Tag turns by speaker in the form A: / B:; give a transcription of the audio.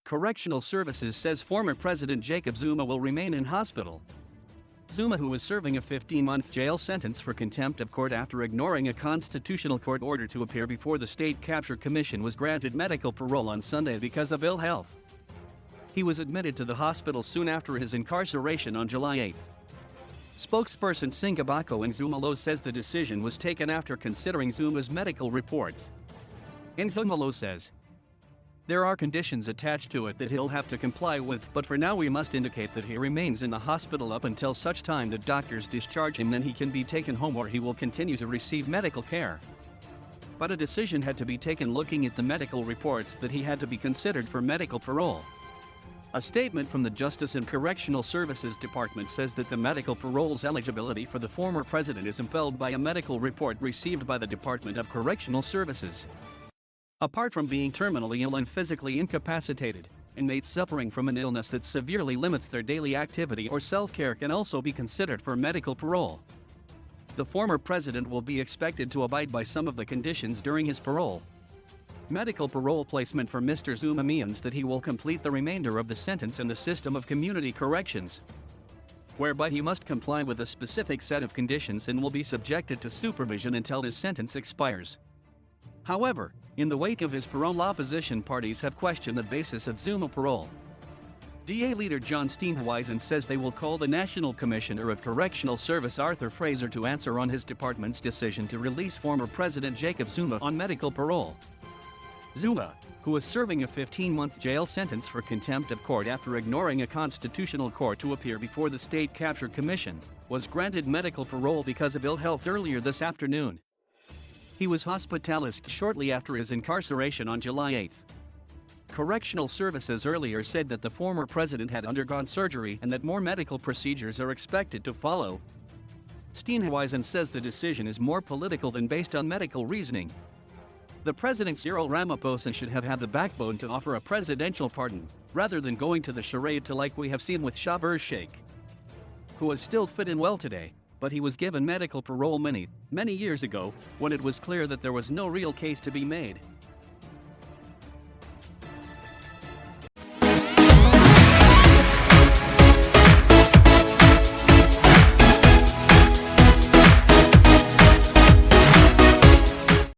A: Correctional Services says former President Jacob Zuma will remain in hospital. Zuma, who was serving a 15-month jail sentence for contempt of court after ignoring a constitutional court order to appear before the State Capture Commission, was granted medical parole on Sunday because of ill health. He was admitted to the hospital soon after his incarceration on July 8. Spokesperson Singabakho Nxumalo says the decision was taken after considering Zuma's medical reports. Nxumalo says, "There are conditions attached to it that he'll have to comply with, but for now we must indicate that he remains in the hospital up until such time that doctors discharge him, then he can be taken home or he will continue to receive medical care." But a decision had to be taken looking at the medical reports that he had to be considered for medical parole. A statement from the Justice and Correctional Services Department says that the medical parole's eligibility for the former president is impelled by a medical report received by the Department of Correctional Services. Apart from being terminally ill and physically incapacitated, inmates suffering from an illness that severely limits their daily activity or self-care can also be considered for medical parole. The former president will be expected to abide by some of the conditions during his parole. Medical parole placement for Mr. Zuma means that he will complete the remainder of the sentence in the system of community corrections, whereby he must comply with a specific set of conditions and will be subjected to supervision until his sentence expires. However, in the wake of his parole, opposition parties have questioned the basis of Zuma parole. DA leader John Steenhuisen says they will call the National Commissioner of Correctional Service Arthur Fraser to answer on his department's decision to release former President Jacob Zuma on medical parole. Zuma, who is serving a 15-month jail sentence for contempt of court after ignoring a constitutional court to appear before the State Capture Commission, was granted medical parole because of ill health earlier this afternoon. He was hospitalized shortly after his incarceration on July 8. Correctional Services earlier said that the former president had undergone surgery and that more medical procedures are expected to follow. Steenhuisen says the decision is more political than based on medical reasoning. The president Cyril Ramaphosa should have had the backbone to offer a presidential pardon, rather than going to the charade to like we have seen with Shahbaz Sheikh, who is still fit and well today, but he was given medical parole many years ago, when it was clear that there was no real case to be made.